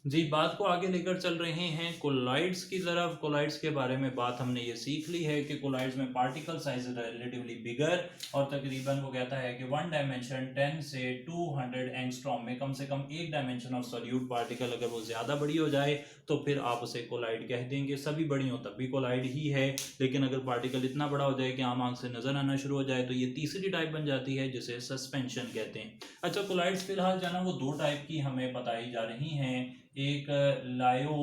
जी, बात को आगे लेकर चल रहे हैं कोलाइड्स की तरफ। कोलाइड्स के बारे में बात हमने ये सीख ली है कि कोलाइड्स में पार्टिकल साइज रिलेटिवली बिगर और तकरीबन वो कहता है कि वन डायमेंशन 10 से 200 एंगस्ट्रॉम में कम से कम एक डायमेंशन ऑफ सॉल्यूट पार्टिकल अगर वो ज़्यादा बड़ी हो जाए तो फिर आप उसे कोलाइड कह देंगे। सभी बड़ी हो तब भी कोलाइड ही है, लेकिन अगर पार्टिकल इतना बड़ा हो जाए कि आम आंख से नजर आना शुरू हो जाए तो ये तीसरी टाइप बन जाती है जिसे सस्पेंशन कहते हैं। अच्छा, कोलाइड्स फिलहाल जो है ना वो दो टाइप की हमें बताई जा रही हैं। एक लायो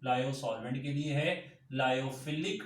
लायो सॉल्वेंट के लिए है, लायोफिलिक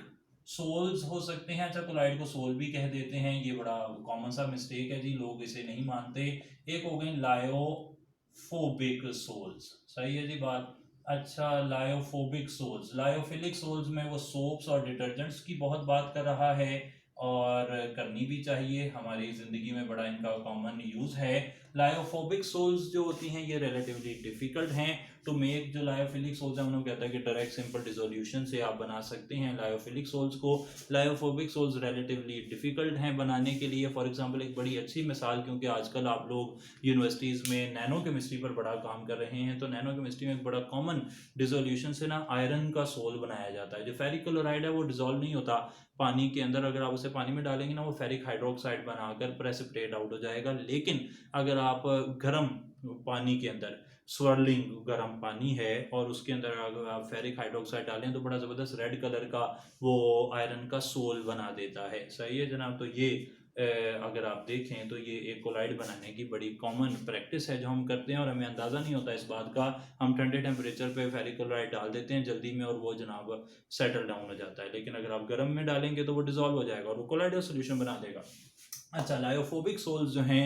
सोल्स हो सकते हैं। अच्छा, कोलाइड को सोल भी कह देते हैं, ये बड़ा कॉमन सा मिस्टेक है जी, लोग इसे नहीं मानते। एक हो गई लायोफोबिक सोल्स, सही है जी बात। अच्छा, लायोफोबिक सोल्स, लायोफिलिक सोल्स में वो सोप्स और डिटर्जेंट्स की बहुत बात कर रहा है और करनी भी चाहिए, हमारी ज़िंदगी में बड़ा इनका कॉमन यूज़ है। लायोफोबिक सोल्स जो होती हैं ये रिलेटिवली डिफिकल्ट हैं टू मेक। जो लायोफिलिक सोल्स है उन्होंने कहता है कि डायरेक्ट सिंपल डिसोल्यूशन से आप बना सकते हैं लायोफिलिक सोल्स को। लायोफोबिक सोल्स रिलेटिवली डिफिकल्ट हैं बनाने के लिए। फॉर एग्जांपल एक बड़ी अच्छी मिसाल, क्योंकि आजकल आप लोग यूनिवर्सिटीज़ में नैनो केमिस्ट्री पर बड़ा काम कर रहे हैं, तो नैनो केमिस्ट्री में एक बड़ा कॉमन डिसोल्यूशन से ना आयरन का सोल बनाया जाता है। जो फेरिक क्लोराइड है वो डिजोल्व नहीं होता पानी के अंदर, अगर आप उसे पानी में डालेंगे ना वो फेरिक हाइड्रोक्साइड बनाकर प्रेसिपिटेट आउट हो जाएगा। लेकिन अगर आप गर्म पानी के अंदर, स्वर्लिंग गर्म पानी है और उसके अंदर अगर आप फेरिक हाइड्रोक्साइड डालें तो बड़ा ज़बरदस्त रेड कलर का वो आयरन का सोल बना देता है। सही है जनाब। तो ये अगर आप देखें तो ये एक कोलाइड बनाने की बड़ी कॉमन प्रैक्टिस है जो हम करते हैं और हमें अंदाज़ा नहीं होता इस बात का। हम ठंडे टेम्परेचर पे फेरिक क्लोराइड डाल देते हैं जल्दी में और वो जनाब सेटल डाउन हो जाता है, लेकिन अगर आप गर्म में डालेंगे तो वो डिजोल्व हो जाएगा और वो कोलाइडल सोल्यूशन बना देगा। अच्छा, लायोफोबिक सोल्स जो हैं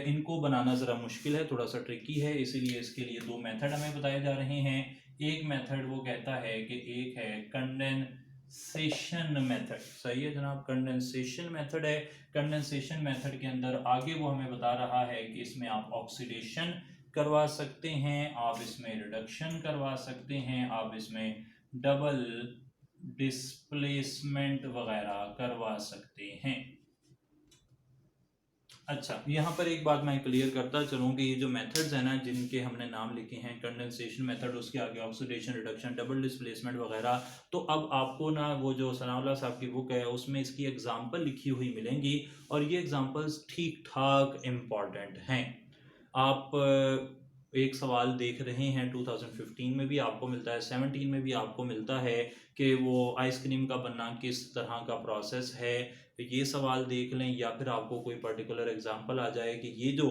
इनको बनाना ज़रा मुश्किल है, थोड़ा सा ट्रिकी है, इसीलिए इसके लिए दो मेथड हमें बताए जा रहे हैं। एक मेथड वो कहता है कि एक है कंडेंसेशन मेथड, सही है जनाब, कंडेंसेशन मेथड है। कंडेंसेशन मेथड के अंदर आगे वो हमें बता रहा है कि इसमें आप ऑक्सीडेशन करवा सकते हैं, आप इसमें रिडक्शन करवा सकते हैं, आप इसमें डबल डिस्प्लेसमेंट वगैरह करवा सकते हैं। अच्छा, यहाँ पर एक बात मैं क्लियर करता चलूँ कि ये जो मेथड्स हैं ना जिनके हमने नाम लिखे हैं, कंडेंसेशन मेथड, उसके आगे ऑक्सीडेशन, रिडक्शन, डबल डिस्प्लेसमेंट वगैरह, तो अब आपको ना वो जो सनाउल्लाह साहब की बुक है उसमें इसकी एग्जांपल लिखी हुई मिलेंगी और ये एग्जांपल्स ठीक ठाक इम्पॉर्टेंट हैं। आप एक सवाल देख रहे हैं 2015 में भी आपको मिलता है, 17 में भी आपको मिलता है कि वो आइसक्रीम का बनना किस तरह का प्रोसेस है, ये सवाल देख लें। या फिर आपको कोई पर्टिकुलर एग्जांपल आ जाए कि ये जो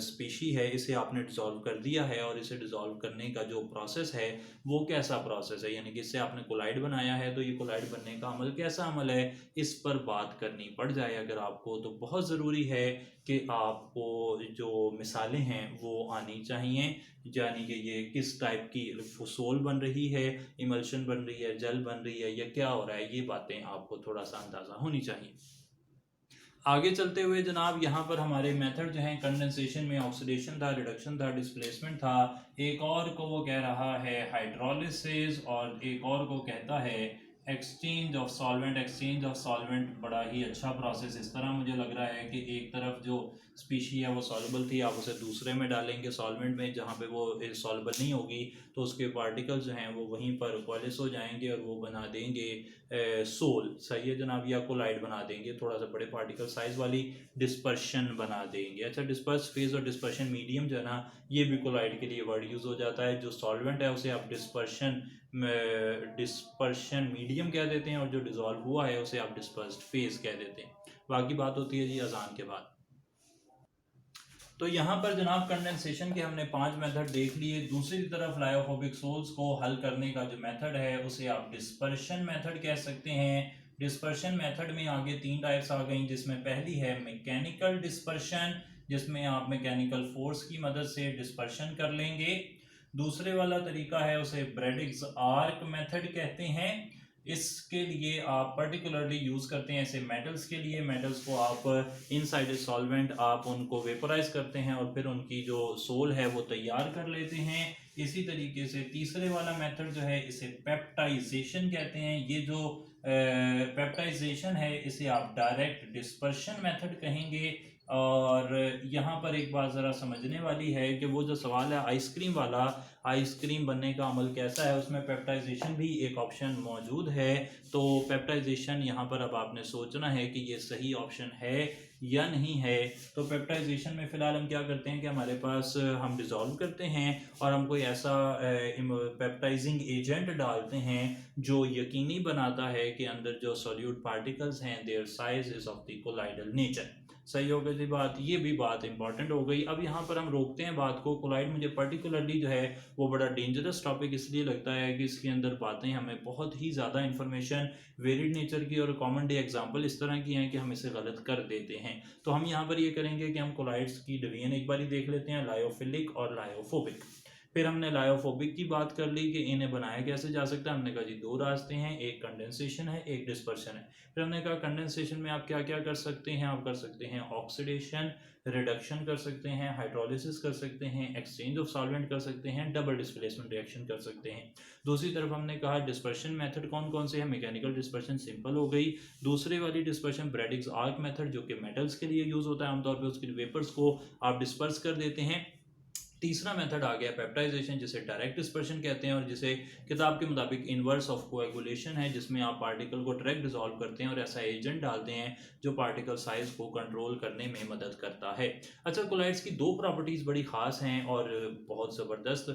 स्पीशी है इसे आपने डिज़ोल्व कर दिया है और इसे डिज़ोल्व करने का जो प्रोसेस है वो कैसा प्रोसेस है, यानी कि इससे आपने कोलाइड बनाया है तो ये कोलाइड बनने का अमल कैसा अमल है, इस पर बात करनी पड़ जाए अगर आपको, तो बहुत ज़रूरी है कि आपको जो मिसालें हैं वो आनी चाहिए, यानी कि ये किस टाइप की सोल बन रही है, इमल्शन बन रही है, जेल बन रही है, या क्या हो रहा है, ये बातें आपको थोड़ा सा अंदाज़ा होनी चाहिए। आगे चलते हुए जनाब यहाँ पर हमारे मेथड जो हैं, कंडेंसेशन में ऑक्सीडेशन था, रिडक्शन था, डिस्प्लेसमेंट था, एक और को वो कह रहा है हाइड्रोलिसिस और एक और को कहता है exchange of solvent. Exchange of solvent बड़ा ही अच्छा प्रोसेस, इस तरह मुझे लग रहा है कि एक तरफ जो स्पीशी है वो सॉल्युबल थी, आप उसे दूसरे में डालेंगे सॉल्वेंट में जहाँ पे वो सॉल्युबल नहीं होगी तो उसके पार्टिकल्स जो हैं वो वहीं पर कोलिस हो जाएंगे और वो बना देंगे सोल, सही है जनाब, या कोलाइड बना देंगे, थोड़ा सा बड़े पार्टिकल साइज वाली डिस्पर्शन बना देंगे। अच्छा, डिस्पर्स फेज और डिस्पर्शन मीडियम जो है ना ये भी कोलाइड के लिए वर्ड यूज़ हो जाता है। जो सॉल्वेंट है उसे आप डिस्पर्शन मीडियम कह देते हैं और जो डिजोल्व हुआ है उसे आप डिस्पर्स्ड फेज कह देते हैं। बाकी बात होती है जी अजान के बाद। तो यहाँ पर जनाब कंडेंसेशन के हमने 5 मेथड देख लिए। दूसरी तरफ लायोफोबिक सोल्स को हल करने का जो मेथड है उसे आप डिस्पर्शन मेथड कह सकते हैं। डिस्पर्शन मेथड में आगे 3 टाइप्स आ गई, जिसमें पहली है मैकेनिकल डिस्पर्शन, जिसमें आप मैकेनिकल फोर्स की मदद से डिस्पर्शन कर लेंगे। दूसरे वाला तरीका है उसे ब्रेडिग्स आर्क मेथड कहते हैं। इसके लिए आप पर्टिकुलरली यूज़ करते हैं ऐसे मेटल्स के लिए, मेटल्स को आप इनसाइड सॉल्वेंट आप उनको वेपोराइज करते हैं और फिर उनकी जो सोल है वो तैयार कर लेते हैं। इसी तरीके से तीसरे वाला मेथड जो है इसे पेप्टाइजेशन कहते हैं। ये जो पेप्टाइजेशन है इसे आप डायरेक्ट डिस्पर्शन मेथड कहेंगे। और यहाँ पर एक बात ज़रा समझने वाली है कि वो जो सवाल है आइसक्रीम वाला, आइसक्रीम बनने का अमल कैसा है, उसमें पेप्टाइजेशन भी एक ऑप्शन मौजूद है। तो पेप्टाइजेशन यहाँ पर अब आपने सोचना है कि ये सही ऑप्शन है या नहीं है। तो पेप्टाइजेशन में फ़िलहाल हम क्या करते हैं कि हमारे पास हम डिज़ोल्व करते हैं और हम कोई ऐसा पेप्टाइजिंग एजेंट डालते हैं जो यकीनी बनाता है कि अंदर जो सॉल्यूट पार्टिकल्स हैं their size is of the colloidal nature. सही हो गई बात, ये भी बात इंपॉर्टेंट हो गई। अब यहाँ पर हम रोकते हैं बात को। कोलाइड मुझे पर्टिकुलरली जो है वो बड़ा डेंजरस टॉपिक इसलिए लगता है कि इसके अंदर बातें हमें बहुत ही ज़्यादा इंफॉर्मेशन वेरिड नेचर की और कॉमन डे एग्जांपल इस तरह की हैं कि हम इसे गलत कर देते हैं। तो हम यहाँ पर ये करेंगे कि हम कोलाइड्स की डिवीजन एक बार ही देख लेते हैं, लायोफिलिक और लायोफोबिक। फिर हमने लायोफोबिक की बात कर ली कि इन्हें बनाया कैसे जा सकता है। हमने कहा जी दो रास्ते हैं, एक कंडेंसेशन है, एक डिस्पर्शन है। फिर हमने कहा कंडेंसेशन में आप क्या क्या कर सकते हैं, आप कर सकते हैं ऑक्सीडेशन, रिडक्शन कर सकते हैं, हाइड्रोलिसिस कर सकते हैं, एक्सचेंज ऑफ सॉल्वेंट कर सकते हैं, डबल डिस्प्लेसमेंट रिएक्शन कर सकते हैं। दूसरी तरफ हमने कहा डिस्पर्शन मेथड कौन कौन से हैं। मैकेनिकल डिस्पर्शन सिंपल हो गई। दूसरी वाली डिस्पर्शन ब्रैडिग्स आर्क मेथड जो कि मेटल्स के लिए यूज होता है, आमतौर पर उसके वेपर्स को आप डिस्पर्स कर देते हैं। तीसरा मेथड आ गया पेप्टाइजेशन, जिसे डायरेक्ट डिस्पर्शन कहते हैं और जिसे किताब के मुताबिक इनवर्स ऑफ कोएगुलेशन है, जिसमें आप पार्टिकल को डायरेक्ट डिसॉल्व करते हैं और ऐसा एजेंट डालते हैं जो पार्टिकल साइज को कंट्रोल करने में मदद करता है। अच्छा, कोलाइड्स की दो प्रॉपर्टीज़ बड़ी ख़ास हैं और बहुत ज़बरदस्त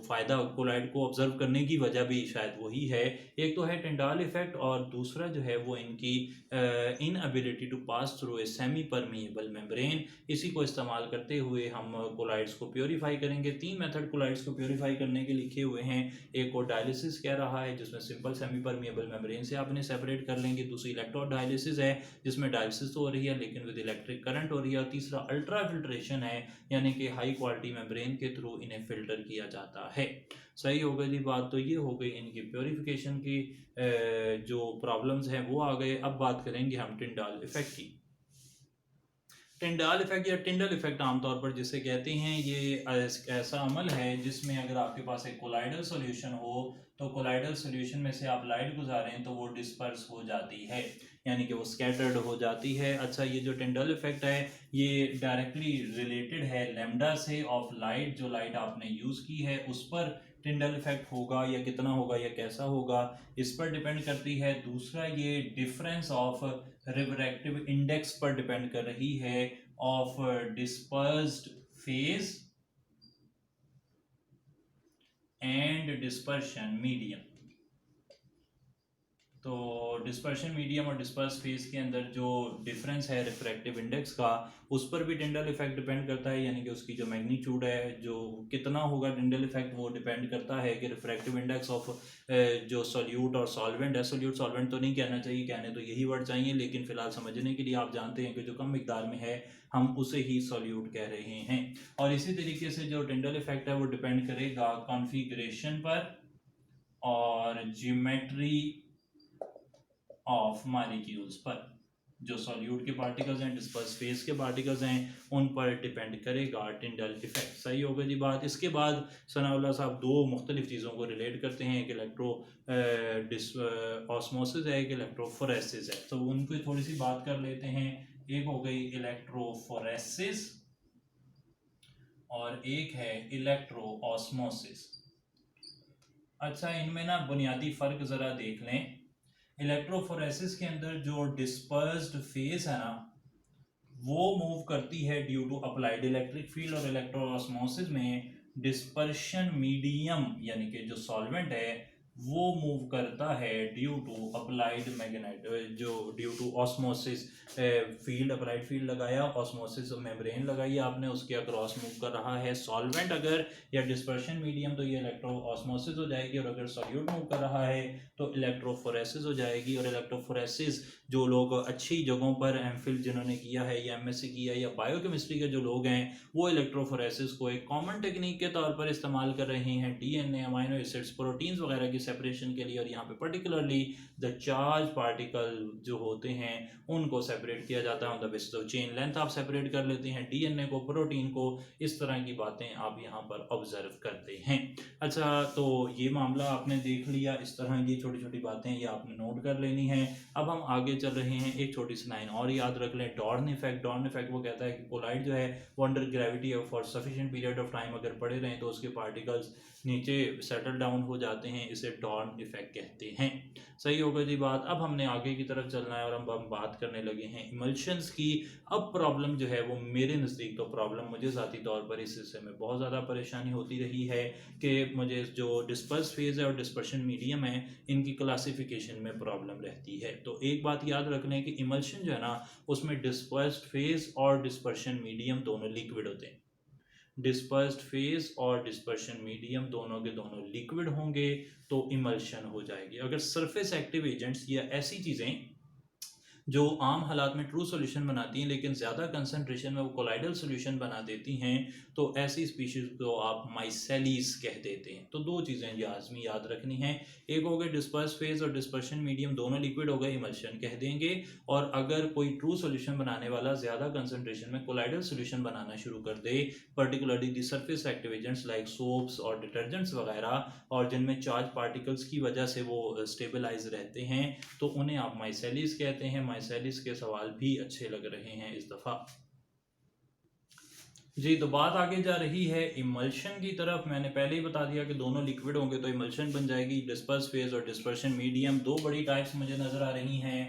फ़ायदा कोलाइड को ऑब्जर्व करने की वजह भी शायद वही है। एक तो है टिंडाल इफेक्ट और दूसरा जो है वो इनकी inability to pass through a semi permeable membrane. इसी को इस्तेमाल करते हुए हम कोलाइड्स को प्योरीफाई करेंगे। तीन मेथड कोलाइड्स को प्योरीफाई करने के लिखे हुए हैं। एक को डायलिसिस कह रहा है जिसमें सिंपल सेमी परमिएबल मेम्ब्रेन से आप इन्हें सेपरेट कर लेंगे। दूसरी इलेक्ट्रोडायलिसिस है जिसमें डायलिसिस तो हो रही है लेकिन विद इलेक्ट्रिक करंट हो रही है। और तीसरा अल्ट्रा फिल्ट्रेशन है, यानी कि हाई क्वालिटी मेम्ब्रेन के थ्रू इन्हें फिल्टर किया जाता है। सही हो गई बात। तो ये हो गई इनकी प्योरीफिकेशन की जो प्रॉब्लम्स हैं वो आ गए। अब बात करेंगे हम टिंडाल इफेक्ट की। टिंडाल इफेक्ट या टिंडल इफेक्ट आमतौर पर जिसे कहते हैं, ये ऐसा अमल है जिसमें अगर आपके पास एक कोलाइडल सॉल्यूशन हो तो कोलाइडल सॉल्यूशन में से आप लाइट गुजारें तो वो डिस्पर्स हो जाती है, यानी कि वो स्कैटर्ड हो जाती है। अच्छा, ये जो टिंडल इफेक्ट है ये डायरेक्टली रिलेटेड है लैम्डा से ऑफ लाइट। जो लाइट आपने यूज़ की है उस पर टिंडल इफेक्ट होगा या कितना होगा या कैसा होगा इस पर डिपेंड करती है। दूसरा, ये डिफरेंस ऑफ रिफ्रैक्टिव इंडेक्स पर डिपेंड कर रही है of dispersed phase and dispersion medium. तो डिस्पर्शन मीडियम और डिस्पर्स फेज के अंदर जो डिफरेंस है रिफ्रैक्टिव इंडेक्स का, उस पर भी टिंडल इफेक्ट डिपेंड करता है, यानी कि उसकी जो मैग्नीट्यूड है, जो कितना होगा टिंडल इफेक्ट, वो डिपेंड करता है कि रिफ्रैक्टिव इंडेक्स ऑफ जो सॉल्यूट और सॉल्वेंट है। सॉल्यूट सॉल्वेंट तो नहीं कहना चाहिए, कहने तो यही वर्ड चाहिए, लेकिन फिलहाल समझने के लिए आप जानते हैं कि जो कम मिकदार में है हम उसे ही सॉल्यूट कह रहे हैं। और इसी तरीके से जो टिंडल इफेक्ट है वो डिपेंड करेगा कॉन्फ़िगरेशन पर और ज्योमेट्री ऑफ मॉलिक्यूल्स पर। जो सॉल्यूट के पार्टिकल्स हैं, डिस्पर्स फेज के पार्टिकल्स हैं, उन पर डिपेंड करेगा टिंडल इफेक्ट। सही हो गई बात। इसके बाद सनाउल्लाह साहब दो मुख्तलिफ चीज़ों को रिलेट करते हैं, एक इलेक्ट्रो ऑस्मोसिस है, एक इलेक्ट्रोफोरेसिस है। तो उनको थोड़ी सी बात कर लेते हैं। एक हो गई इलेक्ट्रोफोरेसिस और एक है इलेक्ट्रो ऑस्मोसिस। अच्छा, इनमें ना बुनियादी फ़र्क ज़रा देख लें। इलेक्ट्रोफोरेसिस के अंदर जो डिस्पर्स्ड फेज है ना वो मूव करती है due to applied electric field, और इलेक्ट्रोऑस्मोसिस में डिस्पर्शन मीडियम यानी कि जो सॉल्वेंट है वो मूव करता है ड्यू टू अप्लाइड मैग्नेट, जो due to osmosis field, applied field लगाया, ऑस्मोसिस मेम्ब्रेन लगाई आपने, उसके अक्रॉस मूव कर रहा है सॉल्वेंट अगर, या डिस्पर्शन मीडियम, तो ये इलेक्ट्रो ऑस्मोसिस हो जाएगी। और अगर सॉल्यूट मूव कर रहा है तो इलेक्ट्रोफोरेसिस हो जाएगी। और इलेक्ट्रोफोरेसिस जो लोग अच्छी जगहों पर एमफिल जिन्होंने किया है या एमएससी किया या बायोकेमिस्ट्री के जो लोग हैं वो इलेक्ट्रोफोरेसिस को एक कॉमन टेक्निक के तौर पर इस्तेमाल कर रहे हैं। डीएनए, अमाइनो एसिड्स, प्रोटीन्स वगैरह की सेपरेशन के लिए, और यहाँ पे पर्टिकुलरली द चार्ज पार्टिकल जो होते हैं उनको सेपरेट किया जाता है on the basis of chain length. आप सेपरेट कर लेते हैं डीएनए को, प्रोटीन को, इस तरह की बातें आप यहाँ पर ऑब्जर्व करते हैं। अच्छा, तो ये मामला आपने देख लिया, इस तरह की छोटी छोटी बातें ये आपने नोट कर लेनी है। अब हम आगे चल रहे हैं, एक छोटी सी लाइन और याद रख लें, डॉर्न इफेक्ट। डॉर्न इफेक्ट वो कहता है कि कोलाइड जो है वो under gravity for sufficient period of time अगर पड़े रहें तो उसके पार्टिकल्स नीचे सेटल डाउन हो जाते हैं, इसे डॉर्न इफेक्ट कहते हैं। सही होगा जी बात। अब हमने आगे की तरफ चलना है और हम बात करने लगे हैं इमल्शंस की। अब प्रॉब्लम जो है वो मेरे नज़दीक तो प्रॉब्लम मुझे ज़ाती तौर पर इस हिस्से में बहुत ज़्यादा परेशानी होती रही है कि मुझे जो डिस्पर्स फेज है और डिस्पर्शन मीडियम है इनकी क्लासिफिकेशन में प्रॉब्लम रहती है। तो एक बात याद रख लें कि इमल्शन जो है ना उसमें डिस्पर्स्ड फेज और डिस्पर्शन मीडियम दोनों लिक्विड होते हैं। डिस्पर्स्ड फेज और डिस्पर्शन मीडियम दोनों के दोनों लिक्विड होंगे तो इमल्शन हो जाएगी। अगर सरफेस एक्टिव एजेंट्स या ऐसी चीज़ें जो आम हालात में ट्रू सॉल्यूशन बनाती हैं लेकिन ज़्यादा कंसंट्रेशन में वो कोलाइडल सॉल्यूशन बना देती हैं, तो ऐसी स्पीशीज़ को आप माइसेलीज कह देते हैं। तो दो चीज़ें लाजमी याद रखनी हैं, एक हो गए डिस्पर्स फेज और डिस्पर्शन मीडियम दोनों लिक्विड हो गए, इमल्शन कह देंगे। और अगर कोई ट्रू सॉल्यूशन बनाने वाला ज़्यादा कंसंट्रेशन में कोलाइडल सॉल्यूशन बनाना शुरू कर दे, particularly the surface active agents like soaps और डिटर्जेंट्स वगैरह, और जिनमें चार्ज पार्टिकल्स की वजह से वो स्टेबलाइज रहते हैं, तो उन्हें आप माइसेलीज कहते हैं। माइसेलिस के सवाल भी अच्छे लग रहे हैं इस दफ़ा जी। तो बात आगे जा रही है इमल्शन की तरफ। मैंने पहले ही बता दिया कि दोनों लिक्विड होंगे तो इमल्शन बन जाएगी। डिस्पर्स फेज और डिस्पर्शन मीडियम, दो बड़ी टाइप्स मुझे नज़र आ रही हैं।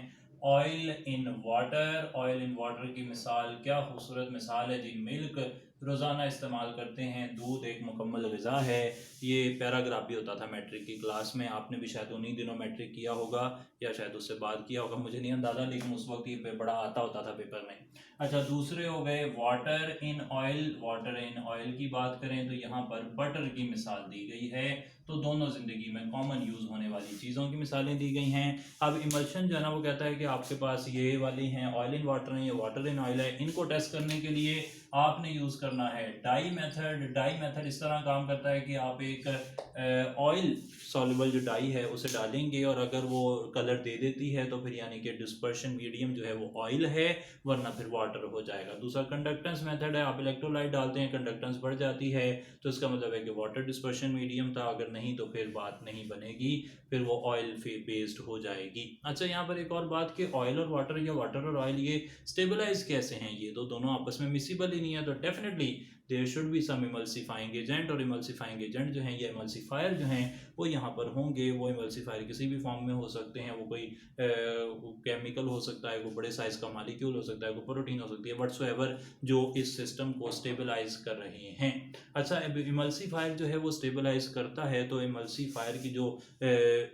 Oil in water, oil in water की मिसाल क्या खूबसूरत मिसाल है जी, मिल्क रोज़ाना इस्तेमाल करते हैं, दूध एक मुकम्मल ग़िज़ा है। ये पैराग्राफ भी होता था मैट्रिक की क्लास में, आपने भी शायद उन्हीं दिनों मैट्रिक किया होगा या शायद उससे बाद किया होगा, मुझे नहीं अंदाज़ा, लेकिन उस वक्त ये बड़ा आता होता था पेपर में। अच्छा, दूसरे हो गए water in oil. Water in oil की बात करें तो यहाँ पर बटर की मिसाल दी गई है, तो दोनों ज़िंदगी में कॉमन यूज़ होने वाली चीज़ों की मिसालें दी गई हैं। अब इमल्शन जो है ना वो कहता है कि आपके पास ये वाली हैं, ऑयल इन वाटर है या वाटर इन ऑयल है, इनको टेस्ट करने के लिए आपने यूज़ करना है डाई मेथड। डाई मेथड इस तरह काम करता है कि आप एक ऑयल सॉल्युबल जो डाई है उसे डालेंगे और अगर वो कलर दे देती है तो फिर यानी कि डिस्पर्शन मीडियम जो है वो ऑयल है, वरना फिर वाटर हो जाएगा। दूसरा कंडक्टेंस मेथड है, आप इलेक्ट्रोलाइट डालते हैं, कंडक्टेंस बढ़ जाती है तो इसका मतलब है कि वाटर डिस्पर्शन मीडियम था, अगर नहीं तो फिर बात नहीं बनेगी, फिर वो ऑयल बेस्ड हो जाएगी। अच्छा, यहाँ पर एक और बात कि ऑयल और वाटर या वाटर और ऑयल ये स्टेबलाइज कैसे हैं, ये तो दोनों आपस में मिसिबल ही नहीं है, तो definitely there should be some emulsifying agent, और इमल्सिफाइंग एजेंट जो हैं या इमल्सिफायर जो हैं वो यहाँ पर होंगे। वो इमल्सिफायर किसी भी फॉर्म में हो सकते हैं, वो कोई केमिकल हो सकता है, वो बड़े साइज का मालिक्यूल हो सकता है, वो प्रोटीन हो सकती है, व्हाटसोएवर जो इस सिस्टम को स्टेबलाइज कर रहे हैं। अच्छा, इमल्सिफायर जो है वो स्टेबलाइज करता है, तो इमल्सिफायर की जो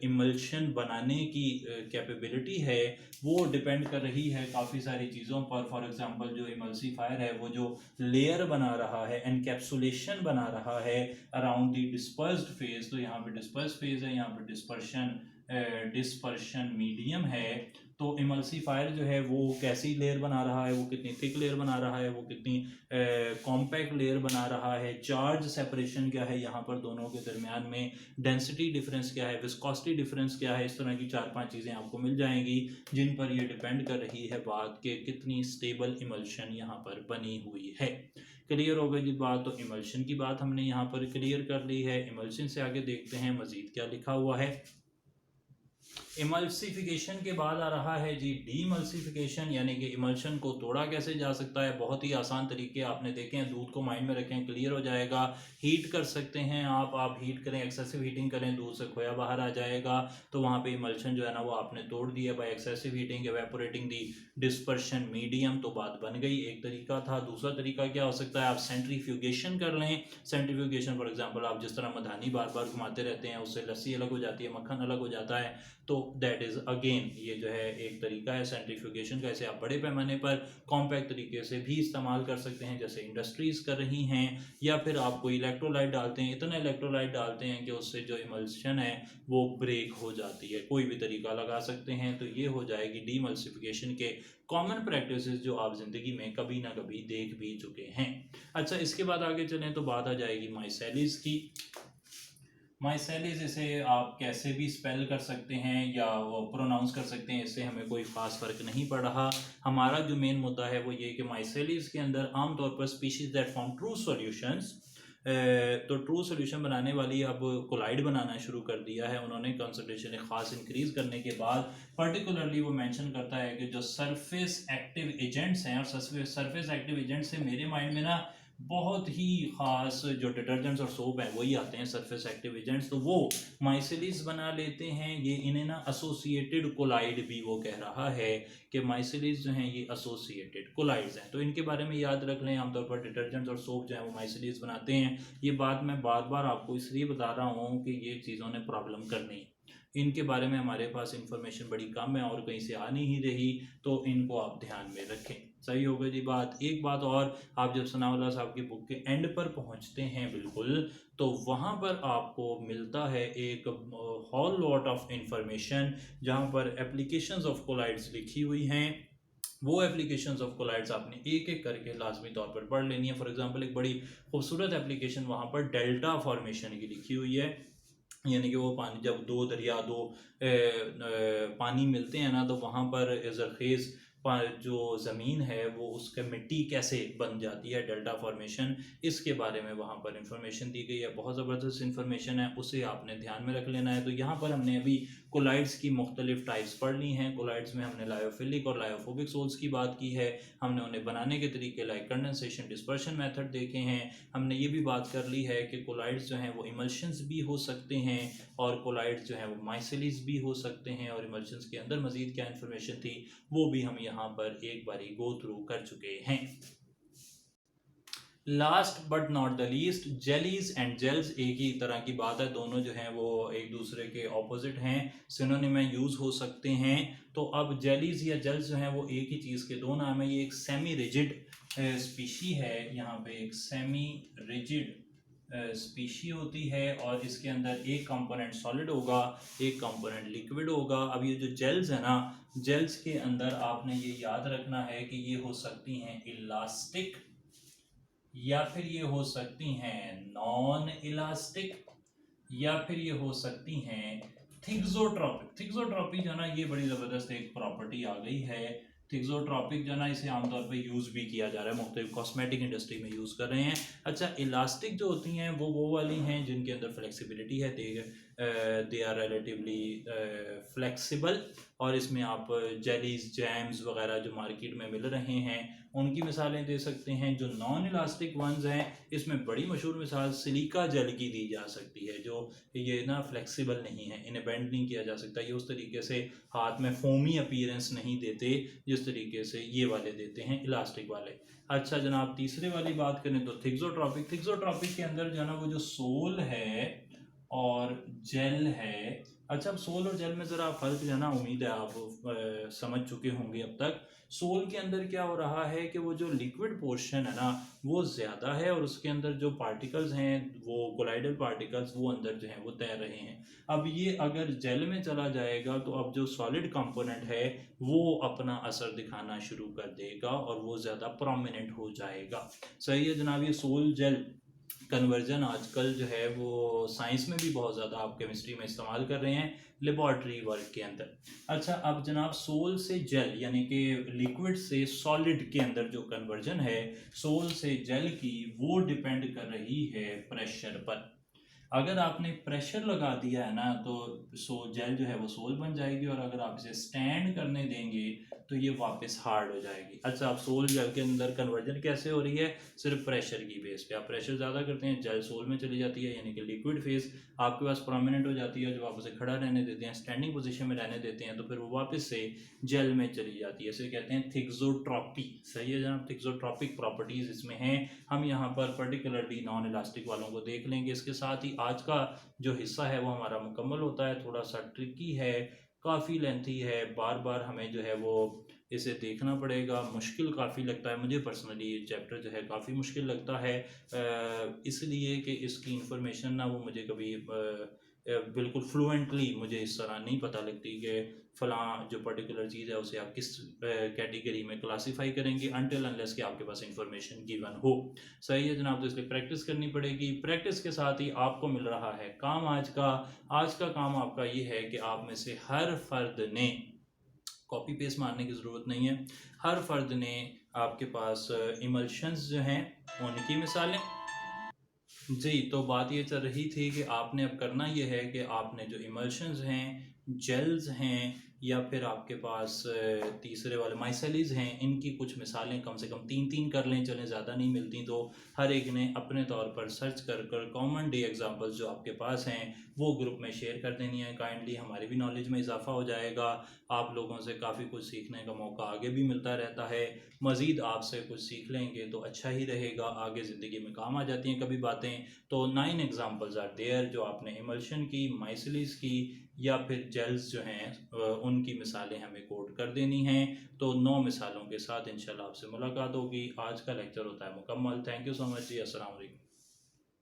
इमल्शन बनाने की कैपेबिलिटी है वो डिपेंड कर रही है काफ़ी सारी चीज़ों पर। फॉर एग्जांपल जो इमल्सिफायर है वो जो लेयर बना रहा है, एनकैप्सुलेशन बना रहा है अराउंड द डिस्पर्स्ड फेज, तो यहाँ पे डिस्पर्स फेज है, यहाँ पे डिस्पर्शन मीडियम है, तो इमल्सिफायर जो है वो कैसी लेयर बना रहा है, वो कितनी थिक लेयर बना रहा है, वो कितनी कॉम्पैक्ट लेयर बना रहा है, चार्ज सेपरेशन क्या है यहाँ पर दोनों के दरमियान में, डेंसिटी डिफरेंस क्या है, विस्कोसिटी डिफरेंस क्या है, इस तरह की 4-5 चीज़ें आपको मिल जाएंगी जिन पर ये डिपेंड कर रही है बात कि कितनी स्टेबल इमल्शन यहाँ पर बनी हुई है। क्लियर हो गई जी बात। तो इमल्शन की बात हमने यहाँ पर क्लियर कर ली है। इमल्शन से आगे देखते हैं मजीद क्या लिखा हुआ है। इमल्सिफिकेशन के बाद आ रहा है जी डीमल्सिफिकेशन, यानी कि इमल्शन को तोड़ा कैसे जा सकता है। बहुत ही आसान तरीके आपने देखे हैं, दूध को माइंड में रखें, क्लियर हो जाएगा। हीट कर सकते हैं आप हीट करें, एक्सेसिव हीटिंग करें, दूध से खोया बाहर आ जाएगा, तो वहाँ पे इमल्शन जो है ना वो आपने तोड़ दिया बाय एक्सेसिव हीटिंग, एवेपोरेटिंग दी डिस्पर्शन मीडियम, तो बात बन गई। एक तरीका था। दूसरा तरीका क्या हो सकता है, आप सेंट्रीफ्यूगेशन कर लें। सेंट्रीफ्यूगेशन फॉर एग्जांपल आप जिस तरह मधानी बार बार घुमाते रहते हैं उससे लस्सी अलग हो जाती है, मक्खन अलग हो जाता है, तो दैट इज़ अगेन ये जो है एक तरीका है सेंट्रीफ्यूगेशन का। इसे आप बड़े पैमाने पर कॉम्पैक्ट तरीके से भी इस्तेमाल कर सकते हैं जैसे इंडस्ट्रीज़ कर रही हैं, या फिर आप कोई इलेक्ट्रोलाइट डालते हैं, इतना इलेक्ट्रोलाइट डालते हैं कि उससे जो इमल्शन है वो ब्रेक हो जाती है। कोई भी तरीका लगा सकते हैं, तो ये हो जाएगी डीमल्सिफिकेशन के कॉमन प्रैक्टिसेस जो आप ज़िंदगी में कभी ना कभी देख भी चुके हैं। अच्छा, इसके बाद आगे चलें तो बात आ जाएगी माइसेलीज की। माइसेलिस इसे आप कैसे भी स्पेल कर सकते हैं या वो प्रोनाउंस कर सकते हैं, इससे हमें कोई ख़ास फ़र्क नहीं पड़ रहा। हमारा जो मेन मुद्दा है वो ये कि माइसेलिस के अंदर आमतौर पर species that form true solutions, तो ट्रू सोल्यूशन बनाने वाली अब कोलाइड बनाना शुरू कर दिया है उन्होंने। कंसंट्रेशन एक ख़ास इंक्रीज़ करने के बाद पर्टिकुलरली वो मेंशन करता है कि जो सरफेस एक्टिव एजेंट्स हैं, और सरफेस एक्टिव एजेंट से मेरे माइंड में ना बहुत ही ख़ास जो डिटर्जेंट्स और सोप हैं वही आते हैं सरफेस एक्टिव एजेंट्स, तो वो माइसेलिस बना लेते हैं। ये इन्हें ना एसोसिएटेड कोलाइड भी वो कह रहा है कि माइसेलिस जो हैं ये एसोसिएटेड कोलाइड्स हैं, तो इनके बारे में याद रख लें। आमतौर पर डिटर्जेंट्स और सोप जो है वो माइसेलिस बनाते हैं। ये बात मैं बार बार आपको इसलिए बता रहा हूँ कि ये चीज़ों ने प्रॉब्लम करनी, इनके बारे में हमारे पास इंफॉर्मेशन बड़ी कम है और कहीं से आ नहीं रही, तो इनको आप ध्यान में रखें। सही हो गई जी बात। एक बात और, आप जब सनाउल्लाह साहब की बुक के एंड पर पहुंचते हैं बिल्कुल, तो वहाँ पर आपको मिलता है एक होल लॉट ऑफ इंफॉर्मेशन जहाँ पर एप्लीकेशंस ऑफ कोलाइड्स लिखी हुई हैं। वो एप्लीकेशंस ऑफ कोलाइड्स आपने एक एक करके लाजमी तौर पर पढ़ लेनी है। फॉर एग्जांपल एक बड़ी खूबसूरत एप्लीकेशन वहाँ पर डेल्टा फॉर्मेशन की लिखी हुई है, यानी कि वो पानी जब दो दरिया दो पानी मिलते हैं ना, तो वहाँ पर ज़रखेज़ जो ज़मीन है वो उसके मिट्टी कैसे बन जाती है, डेल्टा फॉर्मेशन, इसके बारे में वहाँ पर इंफॉर्मेशन दी गई है। बहुत ज़बरदस्त इंफॉर्मेशन है, उसे आपने ध्यान में रख लेना है। तो यहाँ पर हमने अभी कोलाइड्स की मुख्तलिफ टाइप्स पढ़ ली हैं। कोलाइड्स में हमने लायोफिलिक और लायोफोबिक सोल्स की बात की है, हमने उन्हें बनाने के तरीके लाइक कंडेंसेशन डिस्पर्शन मेथड देखे हैं। हमने ये भी बात कर ली है कि कोलाइड्स जो हैं वो इमल्शंस भी हो सकते हैं और कोलाइड्स जो हैं वो माइसेलिस भी हो सकते हैं, और इमल्शंस के अंदर मज़ीद क्या इन्फॉर्मेशन थी वो भी हम यहाँ पर एक बारी गो थ्रू कर चुके हैं। Last but not the least, jellies and gels एक ही तरह की बात है, दोनों जो हैं वो एक दूसरे के ऑपोजिट हैं, सिनोनिम में यूज़ हो सकते हैं। तो अब जेलीज या जेल्स जो हैं वो एक ही चीज़ के दो नाम है। ये एक सेमी रिजिड स्पीशी है, यहाँ पे एक सेमी रिजिड स्पीशी होती है, और इसके अंदर एक कंपोनेंट सॉलिड होगा, एक कंपोनेंट लिक्विड होगा। अब ये जो जेल्स है ना, जेल्स के अंदर आपने ये याद रखना है कि ये हो सकती हैं इलास्टिक, या फिर ये हो सकती हैं नॉन इलास्टिक, या फिर ये हो सकती हैं थिक्सोट्रॉपिक। थिक्सोट्रॉपिक जो है ना, ये बड़ी ज़बरदस्त एक प्रॉपर्टी आ गई है। थिक्सोट्रॉपिक जो है ना, इसे आमतौर पे यूज़ भी किया जा रहा है, मुख्तलिफ कॉस्मेटिक इंडस्ट्री में यूज़ कर रहे हैं। अच्छा, इलास्टिक जो होती हैं वो वाली हैं जिनके अंदर फ्लेक्सिबिलिटी है, दे आर रिलेटिवली फ्लेक्सिबल, और इसमें आप जेलीज जैम्स वगैरह जो मार्केट में मिल रहे हैं उनकी मिसालें दे सकते हैं। जो नॉन इलास्टिक वंस हैं, इसमें बड़ी मशहूर मिसाल सिलिका जेल की दी जा सकती है, जो ये ना फ्लेक्सिबल नहीं है, इन्हें बेंड नहीं किया जा सकता, ये उस तरीके से हाथ में फोमी अपीयरेंस नहीं देते जिस तरीके से ये वाले देते हैं इलास्टिक वाले। अच्छा जनाब, तीसरे वाली बात करें तो थिक्सोट्रॉपिक। थिक्सोट्रॉपिक के अंदर जो है ना वो जो सोल है और जेल है। अच्छा, अब सोल और जेल में ज़रा फ़र्क जो है ना, उम्मीद है आप समझ चुके होंगे अब तक। सोल के अंदर क्या हो रहा है कि वो जो लिक्विड पोर्शन है ना वो ज़्यादा है, और उसके अंदर जो पार्टिकल्स हैं वो कोलाइडल पार्टिकल्स वो अंदर जो हैं वो तैर रहे हैं। अब ये अगर जेल में चला जाएगा तो अब जो सॉलिड कंपोनेंट है वो अपना असर दिखाना शुरू कर देगा और वो ज़्यादा प्रोमिनेंट हो जाएगा। सही है जनाब। ये सोल जेल कन्वर्जन आजकल जो है वो साइंस में भी बहुत ज़्यादा आप केमिस्ट्री में इस्तेमाल कर रहे हैं, लेबॉर्ट्री वर्क के अंदर। अच्छा, अब जनाब सोल से जेल यानी कि लिक्विड से सॉलिड के अंदर जो कन्वर्जन है सोल से जेल की, वो डिपेंड कर रही है प्रेशर पर। अगर आपने प्रेशर लगा दिया है ना तो जेल जो है वो सोल बन जाएगी, और अगर आप इसे स्टैंड करने देंगे तो ये वापस हार्ड हो जाएगी। अच्छा, अब सोल जेल के अंदर कन्वर्जन कैसे हो रही है? सिर्फ प्रेशर की बेस पे। आप प्रेशर ज़्यादा करते हैं, जेल सोल में चली जाती है, यानी कि लिक्विड फेज आपके पास प्रोमिनेंट हो जाती है। जब आप उसे खड़ा रहने देते हैं, स्टैंडिंग पोजीशन में रहने देते हैं, तो फिर वो वापस से जेल में चली जाती है। इसे कहते हैं थिक्सोट्रॉपी। सही है जनाब, थिक्सोट्रॉपिक प्रॉपर्टीज़ इसमें हैं। हम यहाँ पर पर्टिकुलरली नॉन इलास्टिक वालों को देख लेंगे। इसके साथ ही आज का जो हिस्सा है वो हमारा मुकम्मल होता है। थोड़ा सा ट्रिकी है, काफ़ी लेंथी है, बार बार हमें जो है वो इसे देखना पड़ेगा, मुश्किल काफ़ी लगता है मुझे पर्सनली। ये चैप्टर जो है काफ़ी मुश्किल लगता है, इसलिए कि इसकी इंफॉर्मेशन ना वो मुझे कभी बिल्कुल फ्लुएंटली मुझे इस तरह नहीं पता लगती कि फ़लाँ जो पर्टिकुलर चीज़ है उसे आप किस कैटेगरी में क्लासीफाई करेंगे अनटिल अनलेस कि आपके पास इंफॉर्मेशन गिवन हो। सही है जनाब, तो इसलिए प्रैक्टिस करनी पड़ेगी। प्रैक्टिस के साथ ही आपको मिल रहा है काम आज का काम आपका ये है कि आप में से हर फर्द ने कॉपी पेस्ट मारने की ज़रूरत नहीं है, हर फर्द ने आपके पास इमल्शंस जो हैं उनकी मिसालें। जी, तो बात ये चल रही थी कि आपने अब करना ये है कि आपने जो इमल्शंस हैं, जेल्स हैं या फिर आपके पास तीसरे वाले माइसेलीज हैं, इनकी कुछ मिसालें कम से कम 3-3 कर लें, चलें ज़्यादा नहीं मिलती तो हर एक ने अपने तौर पर सर्च कर कॉमन डे एग्जांपल्स जो आपके पास हैं वो ग्रुप में शेयर कर देनी है काइंडली। हमारी भी नॉलेज में इजाफा हो जाएगा, आप लोगों से काफ़ी कुछ सीखने का मौका आगे भी मिलता रहता है। मज़ीद आपसे कुछ सीख लेंगे तो अच्छा ही रहेगा, आगे ज़िंदगी में काम आ जाती हैं कभी बातें। तो 9 एग्जांपल्स आर देयर जो आपने इमल्शन की, माइसिलीज की या फिर जेल्स जो हैं उनकी मिसालें हमें कोड कर देनी हैं। तो 9 मिसालों के साथ इंशाल्लाह आपसे मुलाकात होगी। आज का लेक्चर होता है मुकम्मल। थैंक यू सो मच जी। अस्सलाम वालेकुम।